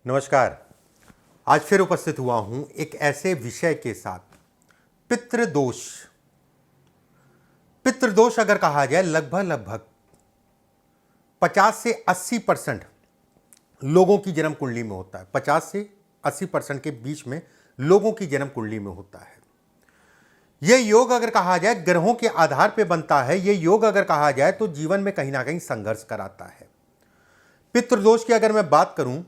नमस्कार। आज फिर उपस्थित हुआ हूं एक ऐसे विषय के साथ, पितृदोष। पितृदोष अगर कहा जाए, लगभग 50 से 80% लोगों की जन्म कुंडली में होता है। 50 से 80% के बीच में लोगों की जन्म कुंडली में होता है। यह योग अगर कहा जाए ग्रहों के आधार पर बनता है। यह योग अगर कहा जाए तो जीवन में कहीं ना कहीं संघर्ष कराता है। पितृदोष की अगर मैं बात करूं,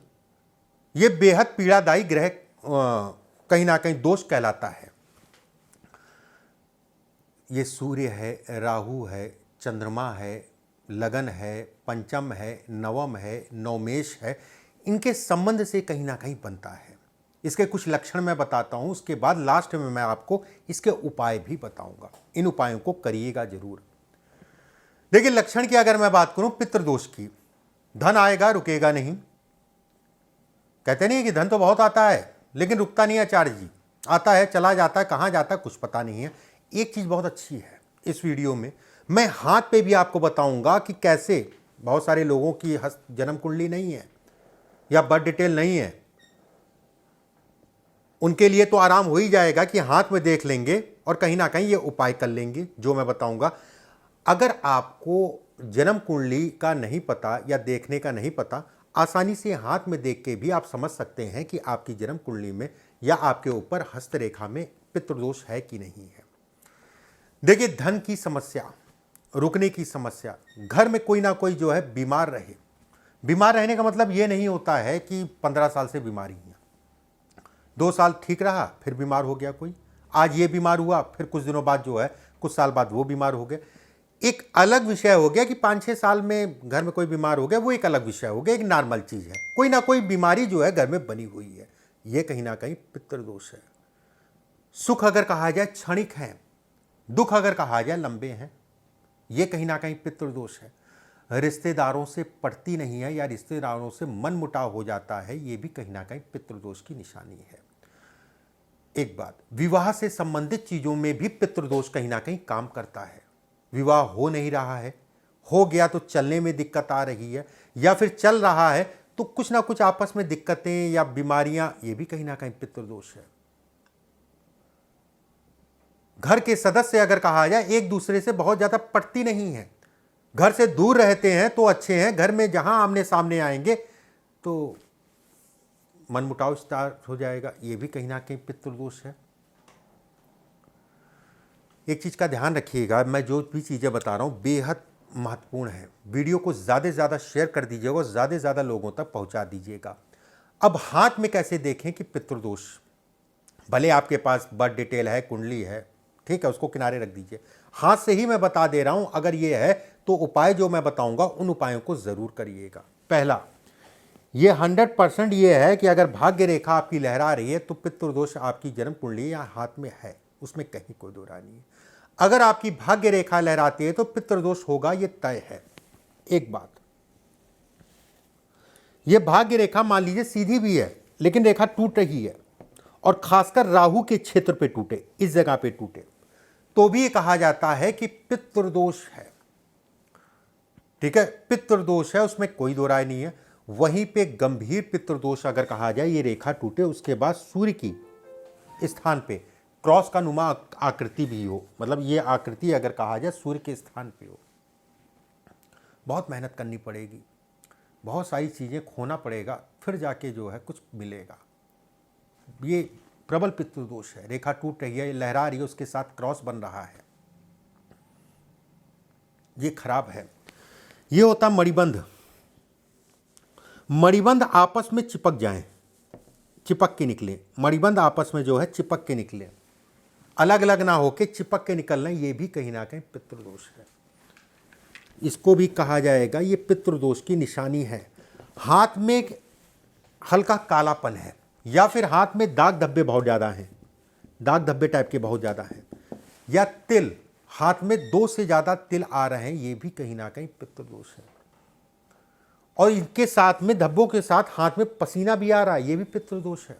यह बेहद पीड़ादायी ग्रह कहीं ना कहीं दोष कहलाता है। ये सूर्य है, राहु है, चंद्रमा है, लगन है, पंचम है, नवम है, नवमेश है, इनके संबंध से कहीं ना कहीं बनता है। इसके कुछ लक्षण मैं बताता हूं, उसके बाद लास्ट में मैं आपको इसके उपाय भी बताऊंगा। इन उपायों को करिएगा जरूर। देखिए, लक्षण की अगर मैं बात करूं पितृदोष की, धन आएगा, रुकेगा नहीं। कहते नहीं है कि धन तो बहुत आता है लेकिन रुकता नहीं है आचार्य जी। आता है, चला जाता है, कहाँ जाता है कुछ पता नहीं है। एक चीज़ बहुत अच्छी है, इस वीडियो में मैं हाथ पे भी आपको बताऊंगा कि कैसे बहुत सारे लोगों की जन्म कुंडली नहीं है या बर्थ डिटेल नहीं है, उनके लिए तो आराम हो ही जाएगा कि हाथ में देख लेंगे और कहीं ना कहीं ये उपाय कर लेंगे जो मैं बताऊंगा। अगर आपको जन्म कुंडली का नहीं पता या देखने का नहीं पता, आसानी से हाथ में देख के भी आप समझ सकते हैं कि आपकी जन्म कुंडली में या आपके ऊपर हस्तरेखा में पितृदोष है कि नहीं है। देखिए, धन की समस्या, रुकने की समस्या, घर में कोई ना कोई जो है बीमार रहे। बीमार रहने का मतलब ये नहीं होता है कि 15 साल से बीमारी है, 2 साल ठीक रहा फिर बीमार हो गया कोई, आज ये बीमार हुआ फिर कुछ दिनों बाद जो है, कुछ साल बाद वो बीमार हो गया। एक अलग विषय हो गया कि 5-6 साल में घर में कोई बीमार हो गया, वो एक अलग विषय हो गया, एक नॉर्मल चीज़ है। कोई ना कोई बीमारी जो है घर में बनी हुई है, ये कहीं ना कहीं पितृदोष है। सुख अगर कहा जाए क्षणिक है, दुख अगर कहा जाए लंबे हैं, ये कहीं ना कहीं पितृदोष है। रिश्तेदारों से पड़ती नहीं है या रिश्तेदारों से मन मुटाव हो जाता है, ये भी कहीं ना कहीं पितृदोष की निशानी है। एक बात, विवाह से संबंधित चीज़ों में भी पितृदोष कहीं ना कहीं काम करता है। विवाह हो नहीं रहा है, हो गया तो चलने में दिक्कत आ रही है, या फिर चल रहा है तो कुछ ना कुछ आपस में दिक्कतें या बीमारियां, ये भी कहीं ना कहीं पितृदोष है। घर के सदस्य अगर कहा जाए एक दूसरे से बहुत ज्यादा पटती नहीं है, घर से दूर रहते हैं तो अच्छे हैं, घर में जहां आमने सामने आएंगे तो मनमुटाव स्टार्ट हो जाएगा, ये भी कहीं ना कहीं पितृदोष है। एक चीज़ का ध्यान रखिएगा, मैं जो भी चीज़ें बता रहा हूँ बेहद महत्वपूर्ण है। वीडियो को ज़्यादा से ज़्यादा शेयर कर दीजिएगा और ज़्यादा से ज़्यादा लोगों तक पहुँचा दीजिएगा। अब हाथ में कैसे देखें कि पितृदोष, भले आपके पास बर्थ डिटेल है, कुंडली है, ठीक है, उसको किनारे रख दीजिए। हाथ से ही मैं बता दे रहा हूँ, अगर ये है तो उपाय जो मैं बताऊँगा उन उपायों को ज़रूर करिएगा। पहला, ये 100% ये है कि अगर भाग्य रेखा आपकी लहरा रही है तो पितृदोष आपकी जन्म कुंडली या हाथ में है, उसमें कहीं कोई दो राय नहीं है। अगर आपकी भाग्य रेखा लहराती है तो पितृदोष होगा, ये तय है। एक बात, ये भाग्य रेखा मान लीजिए सीधी भी है लेकिन रेखा टूट रही है और खासकर राहु के क्षेत्र पे टूटे, इस जगह पे टूटे, तो भी ये कहा जाता है कि पितृदोष है। ठीक है, पितृदोष है, उसमें कोई दो राय नहीं है। वहीं पे गंभीर पितृदोष अगर कहा जाए, ये रेखा टूटे उसके बाद सूर्य की स्थान पे क्रॉस का नुमा आकृति भी हो, मतलब ये आकृति अगर कहा जाए सूर्य के स्थान पे हो, बहुत मेहनत करनी पड़ेगी, बहुत सारी चीज़ें खोना पड़ेगा, फिर जाके जो है कुछ मिलेगा। ये प्रबल पितृदोष है। रेखा टूट रही है, लहरा रही है, उसके साथ क्रॉस बन रहा है, ये खराब है। ये होता मणिबंध। मणिबंध आपस में चिपक जाएं, चिपक के निकले, मणिबंध आपस में जो है चिपक के निकले, अलग अलग ना होके चिपक के निकलना, ये भी कहीं ना कहीं पितृदोष है। इसको भी कहा जाएगा ये पितृदोष की निशानी है। हाथ में एक हल्का कालापन है या फिर हाथ में दाग धब्बे बहुत ज़्यादा हैं, दाग धब्बे टाइप के बहुत ज़्यादा हैं, या तिल, हाथ में 2 से ज़्यादा तिल आ रहे हैं, ये भी कहीं ना कहीं पितृदोष है। और इनके साथ में धब्बों के साथ हाथ में पसीना भी आ रहा है, ये भी पितृदोष है।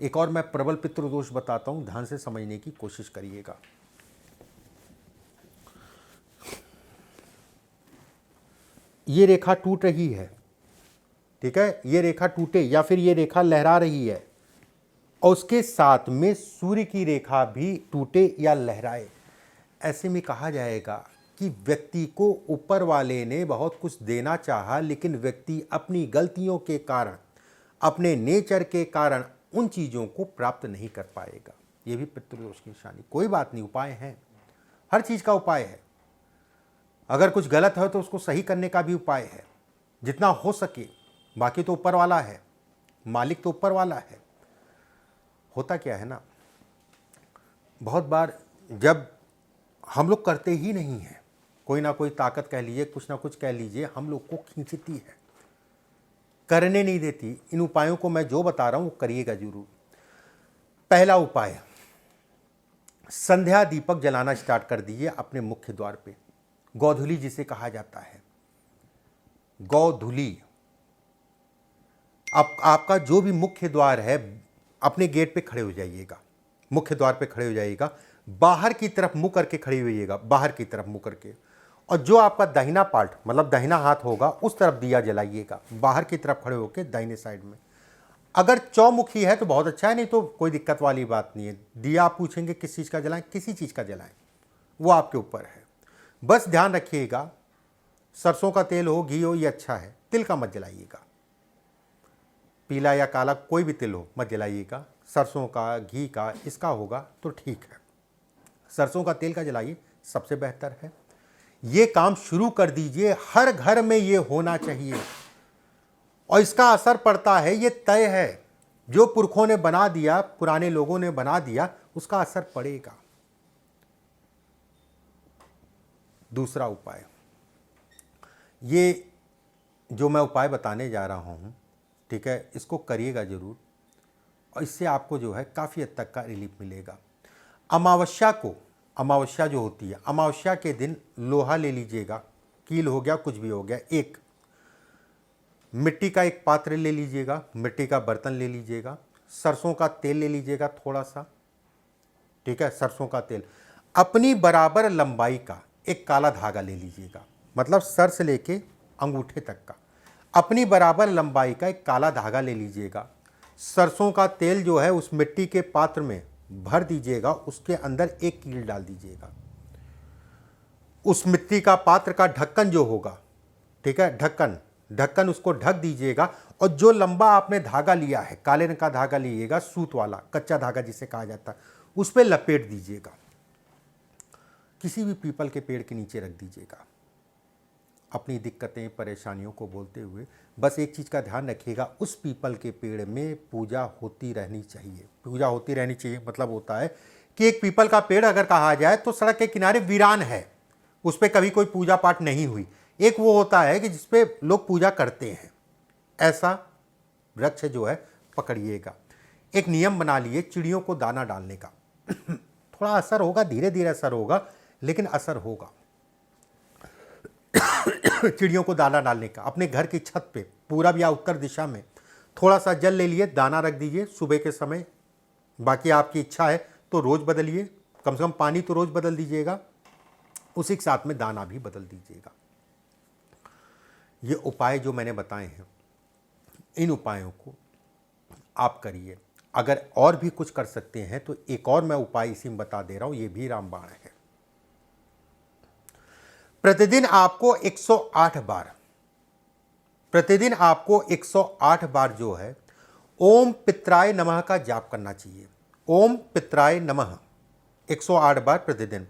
एक और मैं प्रबल पितृदोष बताता हूं, ध्यान से समझने की कोशिश करिएगा। ये रेखा टूट रही है, ठीक है, ये रेखा टूटे या फिर ये रेखा लहरा रही है और उसके साथ में सूर्य की रेखा भी टूटे या लहराए, ऐसे में कहा जाएगा कि व्यक्ति को ऊपर वाले ने बहुत कुछ देना चाहा, लेकिन व्यक्ति अपनी गलतियों के कारण, अपने नेचर के कारण उन चीज़ों को प्राप्त नहीं कर पाएगा। ये भी पितृदोष की निशानी। कोई बात नहीं, उपाय है, हर चीज़ का उपाय है। अगर कुछ गलत है तो उसको सही करने का भी उपाय है, जितना हो सके। बाकी तो ऊपर वाला है, मालिक तो ऊपर वाला है। होता क्या है ना, बहुत बार जब हम लोग करते ही नहीं हैं, कोई ना कोई ताकत कह लीजिए, कुछ ना कुछ कह लीजिए, हम लोग को खींचती है, करने नहीं देती। इन उपायों को मैं जो बता रहा हूं वो करिएगा जरूर। पहला उपाय, संध्या दीपक जलाना स्टार्ट कर दीजिए अपने मुख्य द्वार पे। गोधूली जिसे कहा जाता है, गोधूली। आपका जो भी मुख्य द्वार है, अपने गेट पे खड़े हो जाइएगा, मुख्य द्वार पे खड़े हो जाइएगा, बाहर की तरफ मुंह करके खड़े होइएगा, बाहर की तरफ मुंह करके। और जो आपका दाहिना पार्ट मतलब दाहिना हाथ होगा उस तरफ दिया जलाइएगा, बाहर की तरफ खड़े होकर दाहिने साइड में। अगर चौमुखी है तो बहुत अच्छा है, नहीं तो कोई दिक्कत वाली बात नहीं है। दिया आप पूछेंगे किस चीज़ का जलाएं, किसी चीज़ का जलाएं, वो आपके ऊपर है। बस ध्यान रखिएगा, सरसों का तेल हो, घी हो, ये अच्छा है। तिल का मत जलाइएगा, पीला या काला कोई भी तिल हो मत जलाइएगा। सरसों का, घी का, इसका होगा तो ठीक है। सरसों का तेल का जलाइए, सबसे बेहतर है। ये काम शुरू कर दीजिए, हर घर में ये होना चाहिए और इसका असर पड़ता है, ये तय है। जो पुरखों ने बना दिया, पुराने लोगों ने बना दिया, उसका असर पड़ेगा। दूसरा उपाय, ये जो मैं उपाय बताने जा रहा हूं, ठीक है, इसको करिएगा जरूर और इससे आपको जो है काफ़ी हद तक का रिलीफ मिलेगा। अमावस्या को, अमावस्या जो होती है, अमावस्या के दिन लोहा ले लीजिएगा, कील हो गया, कुछ भी हो गया, एक मिट्टी का एक पात्र ले लीजिएगा, मिट्टी का बर्तन ले लीजिएगा, सरसों का तेल ले लीजिएगा थोड़ा सा, ठीक है, सरसों का तेल। अपनी बराबर लंबाई का एक काला धागा ले लीजिएगा, मतलब सर से लेके अंगूठे तक का अपनी बराबर लंबाई का एक काला धागा ले लीजिएगा। सरसों का तेल जो है उस मिट्टी के पात्र में भर दीजिएगा, उसके अंदर एक कील डाल दीजिएगा। उस मिट्टी का पात्र का ढक्कन जो होगा, ठीक है, ढक्कन उसको ढक दीजिएगा और जो लंबा आपने धागा लिया है, काले रंग का धागा लीजिएगा, सूत वाला, कच्चा धागा जिसे कहा जाता है, उस पर लपेट दीजिएगा। किसी भी पीपल के पेड़ के नीचे रख दीजिएगा, अपनी दिक्कतें परेशानियों को बोलते हुए। बस एक चीज़ का ध्यान रखिएगा, उस पीपल के पेड़ में पूजा होती रहनी चाहिए। पूजा होती रहनी चाहिए मतलब होता है कि एक पीपल का पेड़ अगर कहा जाए तो सड़क के किनारे वीरान है, उस पर कभी कोई पूजा पाठ नहीं हुई। एक वो होता है कि जिसपे लोग पूजा करते हैं, ऐसा वृक्ष जो है पकड़िएगा। एक नियम बना लिए चिड़ियों को दाना डालने का। थोड़ा असर होगा, धीरे धीरे असर होगा, लेकिन असर होगा। चिड़ियों को दाना डालने का, अपने घर की छत पे पूरब या उत्तर दिशा में थोड़ा सा जल ले लिए, दाना रख दीजिए सुबह के समय। बाकी आपकी इच्छा है तो रोज़ बदलिए, कम से कम पानी तो रोज़ बदल दीजिएगा, उसी के साथ में दाना भी बदल दीजिएगा। ये उपाय जो मैंने बताए हैं, इन उपायों को आप करिए। अगर और भी कुछ कर सकते हैं तो एक और मैं उपाय इसी में बता दे रहा हूं, ये भी रामबाण है। प्रतिदिन आपको 108 बार, प्रतिदिन आपको 108 बार जो है ओम पित्राय नमः का जाप करना चाहिए। ओम पित्राय नमः 108 बार प्रतिदिन।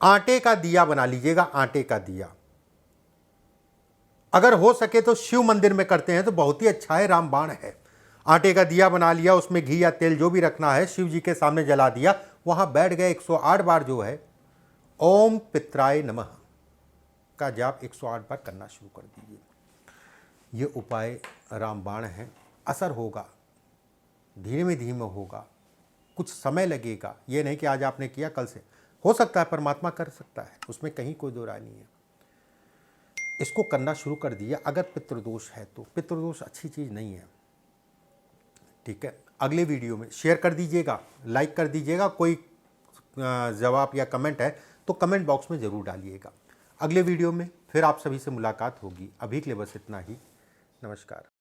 आटे का दिया बना लीजिएगा, आटे का दिया। अगर हो सके तो शिव मंदिर में करते हैं तो बहुत ही अच्छा है, रामबाण है। आटे का दिया बना लिया, उसमें घी या तेल जो भी रखना है शिव जी के सामने जला दिया, वहां बैठ गए, 108 बार जो है ओम पित्राय नमः का जाप 108 बार करना शुरू कर दीजिए। ये उपाय रामबाण है, असर होगा, धीमे धीमे होगा, कुछ समय लगेगा। ये नहीं कि आज आपने किया कल से हो सकता है, परमात्मा कर सकता है, उसमें कहीं कोई दो राय नहीं है। इसको करना शुरू कर दिया। अगर पितृदोष है तो, पितृदोष अच्छी चीज़ नहीं है, ठीक है। अगले वीडियो में शेयर कर दीजिएगा, लाइक कर दीजिएगा। कोई जवाब या कमेंट है तो कमेंट बॉक्स में ज़रूर डालिएगा। अगले वीडियो में फिर आप सभी से मुलाकात होगी। अभी के लिए बस इतना ही। नमस्कार।